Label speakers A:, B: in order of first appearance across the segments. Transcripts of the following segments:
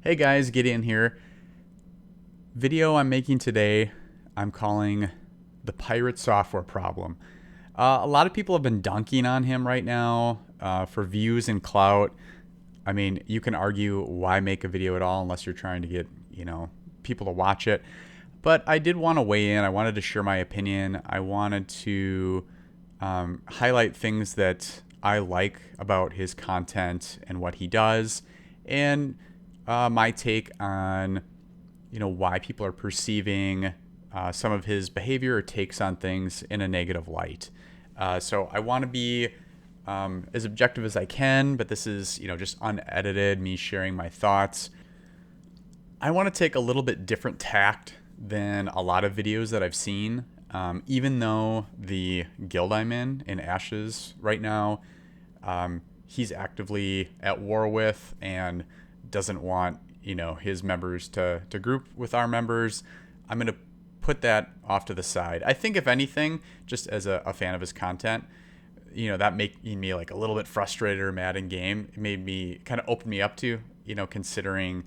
A: Hey guys, Gideon here. Video I'm making today, I'm calling the pirate software problem. A lot of people have been dunking on him right now for views and clout. I mean, you can argue why make a video at all unless you're trying to get, people to watch it. But I did want to weigh in. I wanted to share my opinion. I wanted to highlight things that I like about his content and what he does, and my take on why people are perceiving some of his behavior or takes on things in a negative light. So I want to be as objective as I can, but this is just unedited, me sharing my thoughts. I want to take a little bit different tact than a lot of videos that I've seen. Even though the guild I'm in Ashes right now, he's actively at war with and doesn't want his members to group with our members. I'm going to put that off to the side. I think if anything, just as a fan of his content, that making me like a little bit frustrated or mad in game, it made me kind of open me up to considering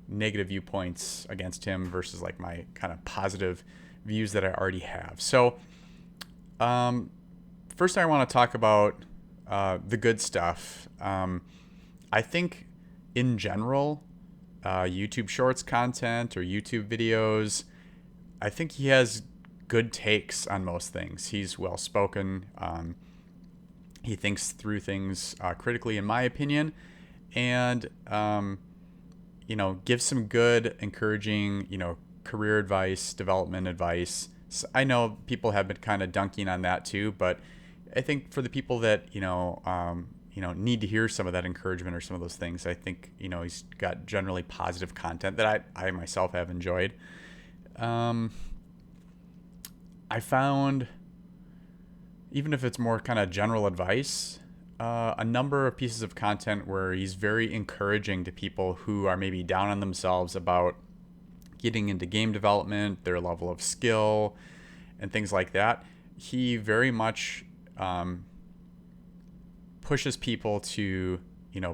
A: negative viewpoints against him versus like my kind of positive views that I already have. So first I want to talk about the good stuff. I think in general, YouTube Shorts content or YouTube videos, I think he has good takes on most things. He's well spoken. He thinks through things critically, in my opinion, and gives some good, encouraging, career advice, development advice. So I know people have been kind of dunking on that too, but I think for the people that need to hear some of that encouragement or some of those things, I think he's got generally positive content that I myself have enjoyed. I found, even if it's more kind of general advice, a number of pieces of content where he's very encouraging to people who are maybe down on themselves about getting into game development, their level of skill, and things like that. He very much pushes people to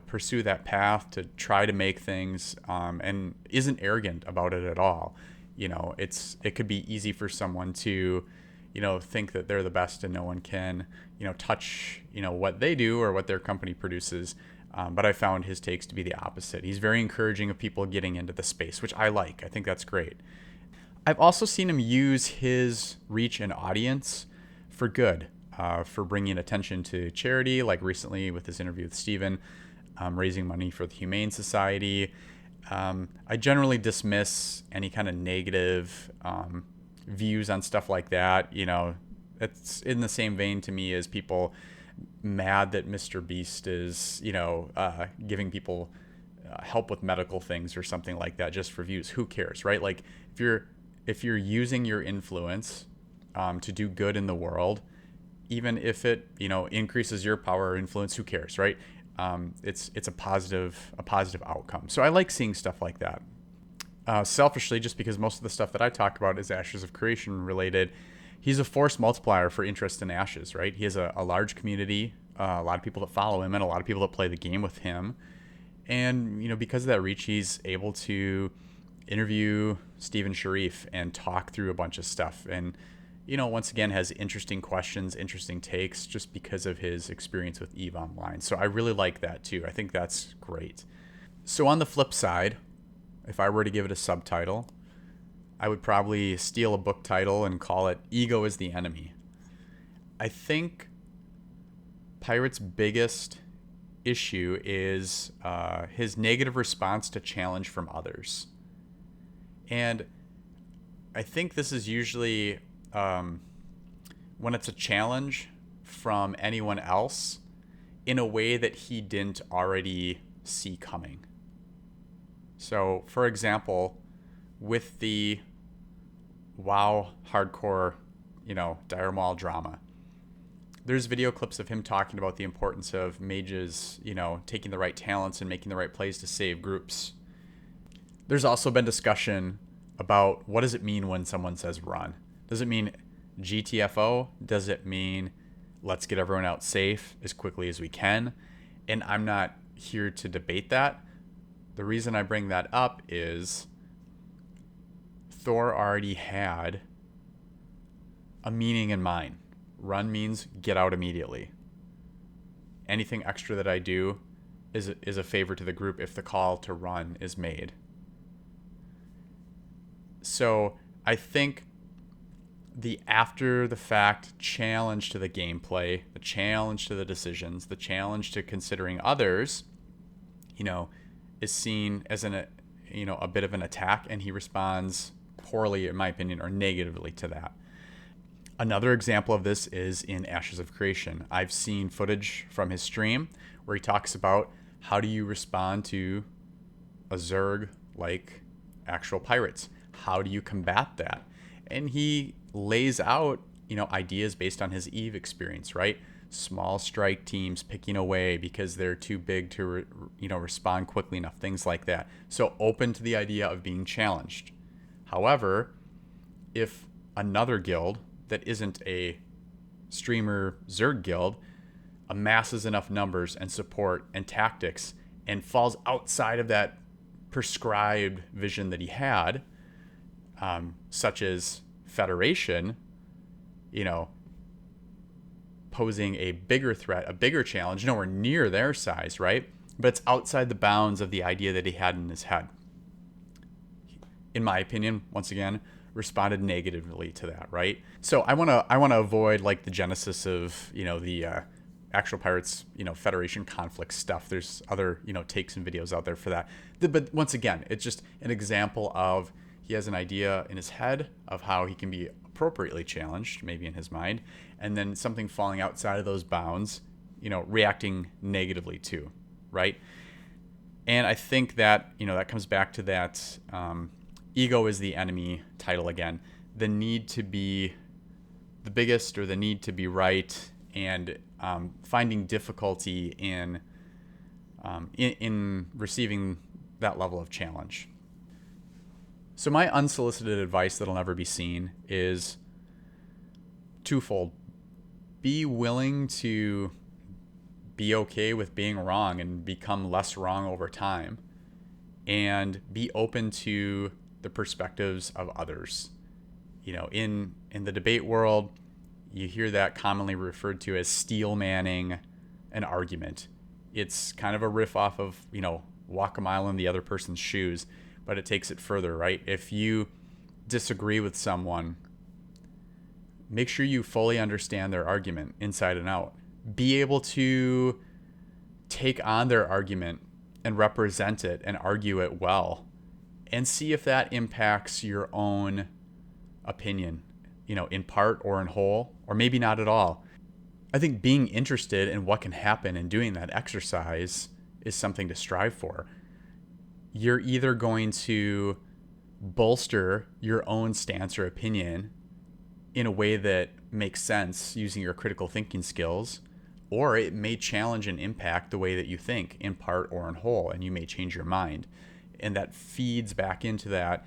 A: pursue that path, to try to make things, and isn't arrogant about it at all. It could be easy for someone to think that they're the best and no one can touch what they do or what their company produces. But I found his takes to be the opposite. He's very encouraging of people getting into the space, which I like. I think that's great. I've also seen him use his reach and audience for good, for bringing attention to charity, like recently with his interview with Steven, raising money for the Humane Society. I generally dismiss any kind of negative views on stuff like that. It's in the same vein to me as people mad that Mr. Beast is, giving people help with medical things or something like that just for views. Who cares, right? Like if you're using your influence to do good in the world, even if it increases your power or influence, who cares, right? It's a positive outcome. So I like seeing stuff like that. Selfishly, just because most of the stuff that I talk about is Ashes of Creation related, he's a force multiplier for interest in Ashes, right? He has a large community, a lot of people that follow him, and a lot of people that play the game with him. And because of that reach, he's able to interview Stephen Sharif and talk through a bunch of stuff. And once again, has interesting questions, interesting takes, just because of his experience with EVE Online. So I really like that too. I think that's great. So on the flip side, if I were to give it a subtitle, I would probably steal a book title and call it Ego is the Enemy. I think Pirate's biggest issue is his negative response to challenge from others. And I think this is usually when it's a challenge from anyone else in a way that he didn't already see coming. So, for example, with the WoW hardcore, Dire Maul drama, there's video clips of him talking about the importance of mages, taking the right talents and making the right plays to save groups. There's also been discussion about what does it mean when someone says run? Does it mean GTFO? Does it mean let's get everyone out safe as quickly as we can? And I'm not here to debate that, The reason I bring that up is Thor already had a meaning in mind. Run means get out immediately. Anything extra that I do is a favor to the group if the call to run is made. So I think the after the fact challenge to the gameplay, the challenge to the decisions, the challenge to considering others, is seen as a bit of an attack, and he responds poorly, in my opinion, or negatively to that. Another example of this is in Ashes of Creation. I've seen footage from his stream where he talks about how do you respond to a Zerg like actual pirates? How do you combat that? And he lays out, ideas based on his EVE experience, right? Small strike teams picking away because they're too big to, respond quickly enough, things like that. So open to the idea of being challenged. However, if another guild that isn't a streamer Zerg guild amasses enough numbers and support and tactics and falls outside of that prescribed vision that he had, such as Federation, posing a bigger threat, a bigger challenge, nowhere near their size, right? But it's outside the bounds of the idea that he had in his head. In my opinion, once again, responded negatively to that, right? So I want to avoid like the genesis of the actual pirates Federation conflict stuff. There's other takes and videos out there for that. But once again, it's just an example of he has an idea in his head of how he can be appropriately challenged, maybe in his mind, and then something falling outside of those bounds, reacting negatively to, right? And I think that that comes back to that. Ego is the enemy title again. The need to be the biggest or the need to be right, and finding difficulty in receiving that level of challenge. So my unsolicited advice that'll never be seen is twofold. Be willing to be okay with being wrong and become less wrong over time, and be open to the perspectives of others. In the debate world, you hear that commonly referred to as steel manning an argument. It's kind of a riff off of, walk a mile in the other person's shoes, but it takes it further, right? If you disagree with someone, make sure you fully understand their argument inside and out. Be able to take on their argument and represent it and argue it well, and see if that impacts your own opinion, in part or in whole, or maybe not at all. I think being interested in what can happen and doing that exercise is something to strive for. You're either going to bolster your own stance or opinion in a way that makes sense using your critical thinking skills, or it may challenge and impact the way that you think in part or in whole, and you may change your mind. And that feeds back into that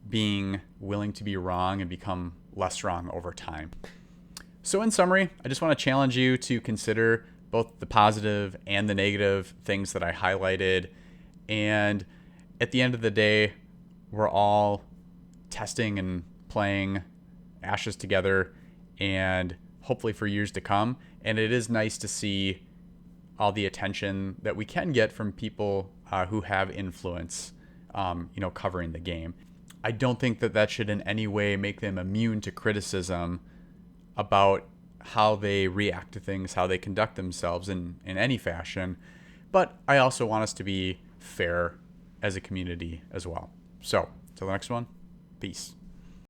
A: being willing to be wrong and become less wrong over time. So in summary, I just want to challenge you to consider both the positive and the negative things that I highlighted. And at the end of the day, we're all testing and playing Ashes together, and hopefully for years to come. And it is nice to see all the attention that we can get from people who have influence, covering the game. I don't think that should in any way make them immune to criticism about how they react to things, how they conduct themselves in any fashion. But I also want us to be fair as a community as well. So, till the next one, peace.